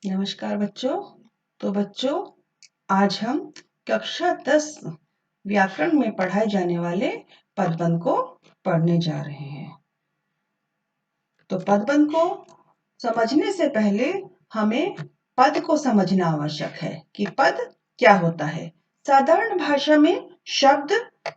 नमस्कार बच्चों। तो बच्चों, आज हम कक्षा 10 व्याकरण में पढ़ाए जाने वाले पदबंध को पढ़ने जा रहे हैं। तो पदबंध को समझने से पहले हमें पद को समझना आवश्यक है कि पद क्या होता है। साधारण भाषा में शब्द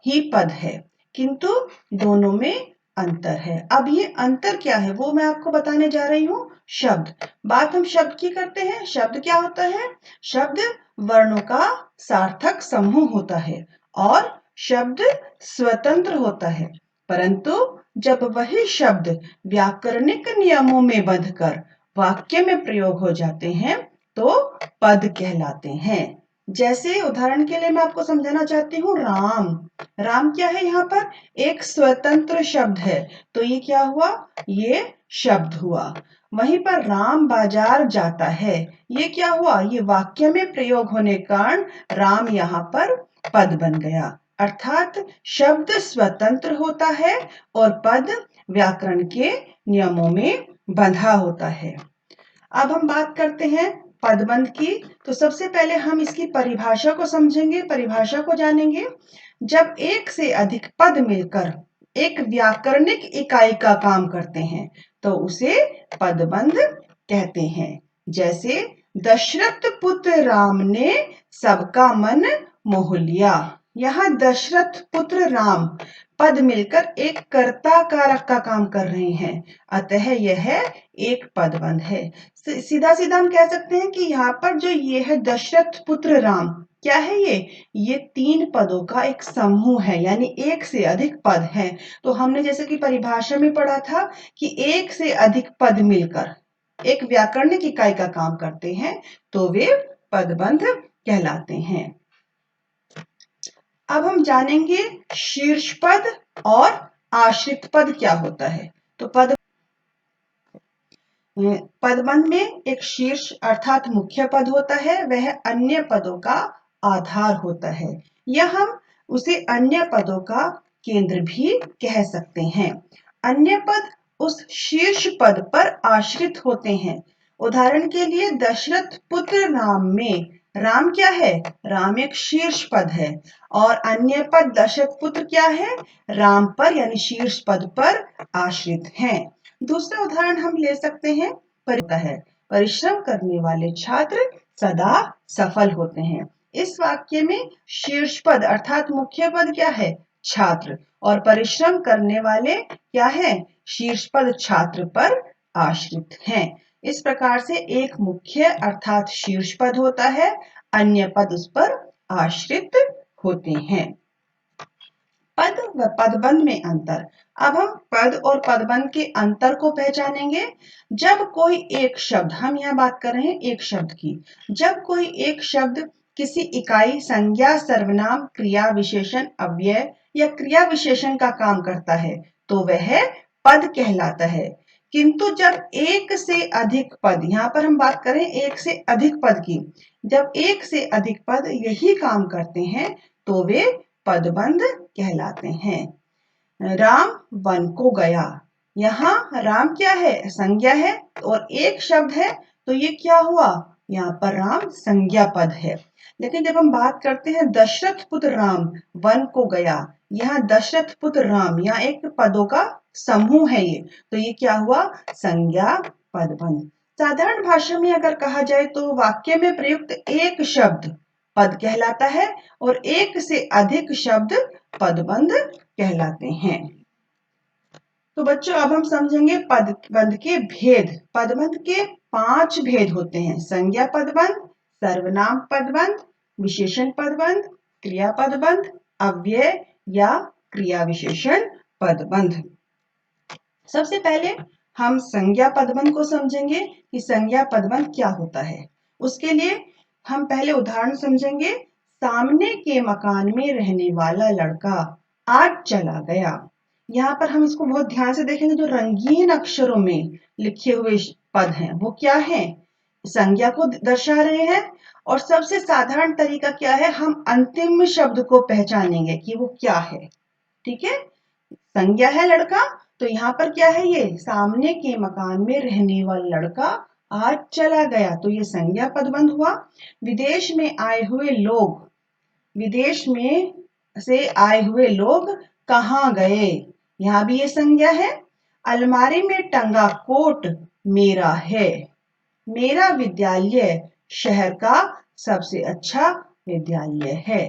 ही पद है, किंतु दोनों में अंतर है। अब ये अंतर क्या है वो मैं आपको बताने जा रही हूँ। शब्द, बात हम शब्द की करते हैं। शब्द क्या होता है? शब्द वर्णों का सार्थक समूह होता है और शब्द स्वतंत्र होता है, परंतु जब वही शब्द व्याकरणिक नियमों में बंधकर वाक्य में प्रयोग हो जाते हैं तो पद कहलाते हैं। जैसे उदाहरण के लिए मैं आपको समझाना चाहती हूँ, राम। राम क्या है? यहाँ पर एक स्वतंत्र शब्द है, तो ये क्या हुआ? ये शब्द हुआ। वहीं पर राम बाजार जाता है, ये क्या हुआ? ये वाक्य में प्रयोग होने के कारण राम यहाँ पर पद बन गया। अर्थात शब्द स्वतंत्र होता है और पद व्याकरण के नियमों में बंधा होता है। अब हम बात करते हैं पदबंध की। तो सबसे पहले हम इसकी परिभाषा को समझेंगे, परिभाषा को जानेंगे। जब एक से अधिक पद मिलकर एक व्याकरणिक इकाई का काम करते हैं तो उसे पदबंध कहते हैं। जैसे दशरथ पुत्र राम ने सबका मन मोह लिया। यहाँ दशरथ पुत्र राम पद मिलकर एक कर्ता कारक का काम कर रहे हैं, अतः यह एक पदबंध है। सीधा सीधा हम कह सकते हैं कि यहाँ पर जो ये है दशरथ पुत्र राम, क्या है ये 3 पदों का एक समूह है, यानी एक से अधिक पद है। तो हमने जैसे कि परिभाषा में पढ़ा था कि एक से अधिक पद मिलकर एक व्याकरणिक इकाई का काम करते हैं तो वे पदबंध कहलाते हैं। अब हम जानेंगे शीर्ष पद और आश्रित पद क्या होता है। तो पदबंध में एक शीर्ष अर्थात मुख्य पद होता है, वह अन्य पदों का आधार होता है, या हम उसे अन्य पदों का केंद्र भी कह सकते हैं। अन्य पद उस शीर्ष पद पर आश्रित होते हैं। उदाहरण के लिए दशरथ पुत्र राम में राम क्या है? राम एक शीर्ष पद है और अन्य पद दशरथ पुत्र क्या है? राम पर यानी शीर्ष पद पर आश्रित हैं। दूसरा उदाहरण हम ले सकते हैं, परिश्रम करने वाले छात्र सदा सफल होते हैं। इस वाक्य में शीर्ष पद अर्थात मुख्य पद क्या है? छात्र, और परिश्रम करने वाले क्या है? शीर्ष पद छात्र पर आश्रित हैं। इस प्रकार से एक मुख्य अर्थात शीर्ष पद होता है, अन्य पद उस पर आश्रित होते हैं। पद व पदबंध में अंतर। अब हम पद और पदबंध के अंतर को पहचानेंगे। जब कोई एक शब्द, हम यहाँ बात कर रहे हैं एक शब्द की, जब कोई एक शब्द किसी इकाई, संज्ञा, सर्वनाम, क्रिया विशेषण, अव्यय या क्रिया विशेषण का काम करता है तो वह पद कहलाता है। किंतु जब एक से अधिक पद, यहाँ पर हम बात करें एक से अधिक पद की, जब एक से अधिक पद यही काम करते हैं तो वे पदबंध कहलाते हैं। राम वन को गया, यहाँ राम क्या है? संज्ञा है और एक शब्द है तो ये क्या हुआ? यहाँ पर राम संज्ञा पद है। लेकिन जब हम बात करते हैं दशरथ पुत्र राम वन को गया, यहाँ दशरथ पुत्र राम, यहाँ एक पदों का समूह है ये, तो ये क्या हुआ? संज्ञा पदबंध। साधारण भाषा में अगर कहा जाए तो वाक्य में प्रयुक्त एक शब्द पद कहलाता है और एक से अधिक शब्द पदबंध कहलाते हैं। तो बच्चों, अब हम समझेंगे पदबंध के भेद। पदबंध के 5 भेद होते हैं: संज्ञा पदबंध, सर्वनाम पदबंध, विशेषण पदबंध, क्रिया पदबंध, अव्यय या क्रिया विशेषण पदबंध। सबसे पहले हम संज्ञा पदबंध को समझेंगे कि संज्ञा पदबंध क्या होता है। उसके लिए हम पहले उदाहरण समझेंगे। सामने के मकान में रहने वाला लड़का आज चला गया। यहाँ पर हम इसको बहुत ध्यान से देखेंगे, जो रंगीन अक्षरों में लिखे हुए पद हैं वो क्या है? संज्ञा को दर्शा रहे हैं। और सबसे साधारण तरीका क्या है? हम अंतिम शब्द को पहचानेंगे कि वो क्या है। ठीक है, संज्ञा है लड़का, तो यहाँ पर क्या है? ये सामने के मकान में रहने वाला लड़का आज चला गया, तो ये संज्ञा पदबंध हुआ। विदेश में आए हुए लोग, विदेश में से आए हुए लोग कहाँ गए, यहाँ भी ये संज्ञा है। अलमारी में टंगा कोट मेरा है, मेरा विद्यालय शहर का सबसे अच्छा विद्यालय है।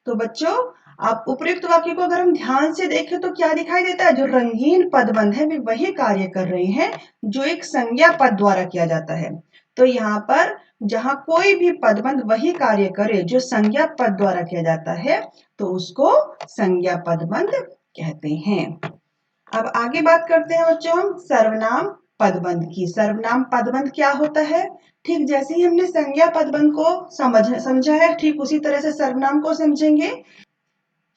तो बच्चों, आप उपयुक्त वाक्य को अगर हम ध्यान से देखें तो क्या दिखाई देता है, जो रंगीन पदबंध है वे वही कार्य कर रहे हैं जो एक संज्ञा पद द्वारा किया जाता है। तो यहाँ पर जहां कोई भी पदबंध वही कार्य करे जो संज्ञा पद द्वारा किया जाता है तो उसको संज्ञा पदबंध कहते हैं। अब आगे बात करते हैं बच्चों हम सर्वनाम पदबंध की। सर्वनाम पदबंध क्या होता है? ठीक जैसे ही हमने संज्ञा पदबंध को समझा है, ठीक उसी तरह से सर्वनाम को समझेंगे।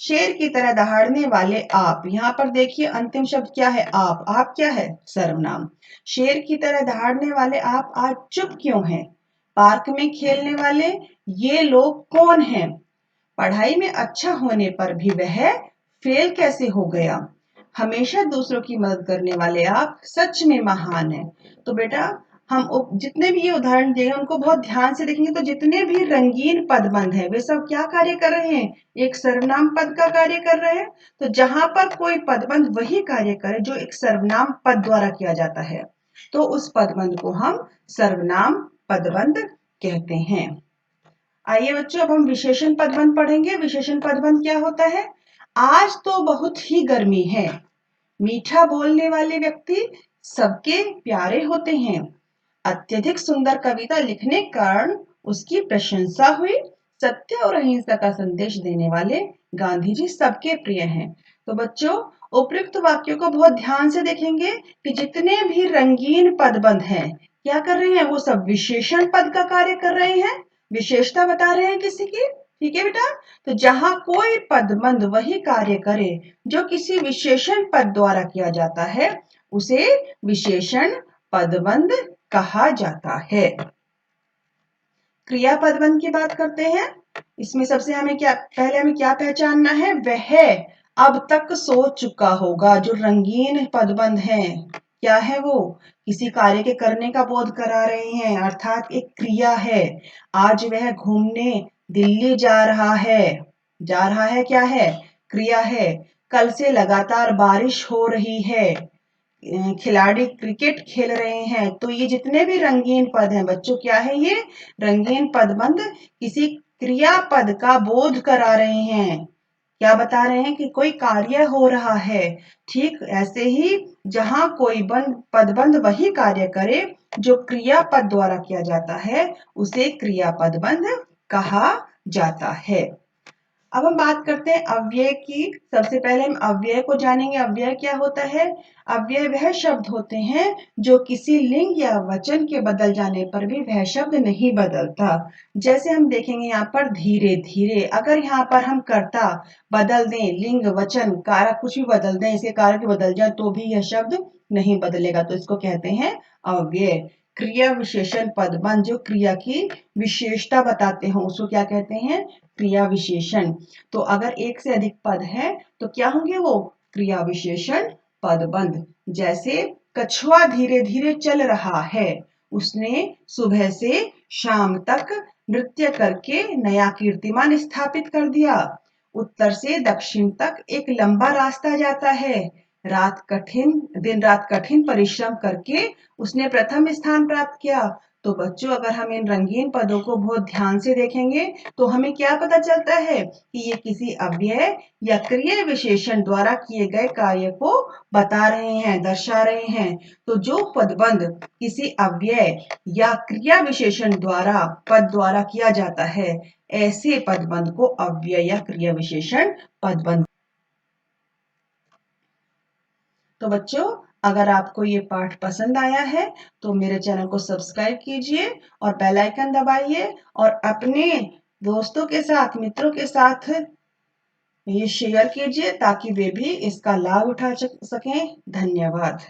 शेर की तरह दहाड़ने वाले आप, यहाँ पर देखिए अंतिम शब्द क्या है, आप क्या है, सर्वनाम। शेर की तरह दहाड़ने वाले आप आज चुप क्यों हैं? पार्क में खेलने वाले ये लोग कौन हैं? पढ़ाई में अच्छा होने पर भी वह फेल कैसे हो गया? हमेशा दूसरों की मदद करने वाले आप सच में महान हैं। तो बेटा, हम जितने भी ये उदाहरण दिए उनको बहुत ध्यान से देखेंगे तो जितने भी रंगीन पदबंध है वे सब क्या कार्य कर रहे हैं, एक सर्वनाम पद का कार्य कर रहे हैं। तो जहां पर कोई पदबंध वही कार्य करे जो एक सर्वनाम पद द्वारा किया जाता है तो उस पदबंध को हम सर्वनाम पदबंध कहते हैं। आइए बच्चों, अब हम विशेषण पदबंध पढ़ेंगे। विशेषण पदबंध क्या होता है? आज तो बहुत ही गर्मी है, मीठा बोलने वाले व्यक्ति सबके प्यारे होते हैं, अत्यधिक सुंदर कविता लिखने के कारण उसकी प्रशंसा हुई, सत्य और अहिंसा का संदेश देने वाले गांधी जी सबके प्रिय हैं। तो बच्चों, उपयुक्त वाक्यों को बहुत ध्यान से देखेंगे कि जितने भी रंगीन पदबंध हैं क्या कर रहे हैं, वो सब विशेषण पद का कार्य कर रहे हैं, विशेषता बता रहे हैं किसी की। ठीक है बेटा, तो जहां कोई पदबंध वही कार्य करे जो किसी विशेषण पद द्वारा किया जाता है उसे विशेषण पदबंध कहा जाता है। क्रिया पदबंध की बात करते हैं। इसमें सबसे हमें क्या पहचानना है, वह अब तक सो चुका होगा। जो रंगीन पदबंध है क्या है, वो किसी कार्य के करने का बोध करा रहे हैं, अर्थात एक क्रिया है। आज वह घूमने दिल्ली जा रहा है, जा रहा है क्या है, क्रिया है। कल से लगातार बारिश हो रही है, खिलाड़ी क्रिकेट खेल रहे हैं। तो ये जितने भी रंगीन पद हैं बच्चों, क्या है, ये रंगीन पदबंध किसी क्रियापद का बोध करा रहे हैं, क्या बता रहे हैं कि कोई कार्य हो रहा है। ठीक ऐसे ही जहां कोई पदबंध वही कार्य करे जो क्रियापद द्वारा किया जाता है उसे क्रियापदबंध कहा जाता है। अब हम बात करते हैं अव्यय की। सबसे पहले हम अव्यय को जानेंगे। अव्यय क्या होता है? अव्यय वह शब्द होते हैं जो किसी लिंग या वचन के बदल जाने पर भी वह शब्द नहीं बदलता। जैसे हम देखेंगे यहाँ पर धीरे धीरे, अगर यहाँ पर हम कर्ता बदल दें, लिंग वचन कारक कुछ भी बदल दें, इसके कारक बदल जाए तो भी यह शब्द नहीं बदलेगा, तो इसको कहते हैं अव्यय। क्रिया विशेषण पदबंध जो क्रिया की विशेषता बताते हैं उसको क्या कहते हैं, क्रिया विशेषण। तो अगर एक से अधिक पद है तो क्या होंगे वो, क्रिया विशेषण पदबंध। जैसे कछुआ धीरे धीरे चल रहा है, उसने सुबह से शाम तक नृत्य करके नया कीर्तिमान स्थापित कर दिया। उत्तर से दक्षिण तक एक लंबा रास्ता जाता है, दिन रात कठिन परिश्रम करके उसने प्रथम स्थान प्राप्त किया। तो बच्चों, अगर हम इन रंगीन पदों को बहुत ध्यान से देखेंगे तो हमें क्या पता चलता है कि ये किसी अव्यय या क्रिया विशेषण द्वारा किए गए कार्य को बता रहे हैं, दर्शा रहे हैं। तो जो पदबंध किसी अव्यय या क्रिया विशेषण द्वारा पद द्वारा किया जाता है ऐसे पदबंध को अव्यय या क्रिया विशेषण पदबंध। तो बच्चों, अगर आपको ये पाठ पसंद आया है तो मेरे चैनल को सब्सक्राइब कीजिए और बेल आइकन दबाइए और अपने दोस्तों के साथ, मित्रों के साथ ये शेयर कीजिए ताकि वे भी इसका लाभ उठा सकें। धन्यवाद।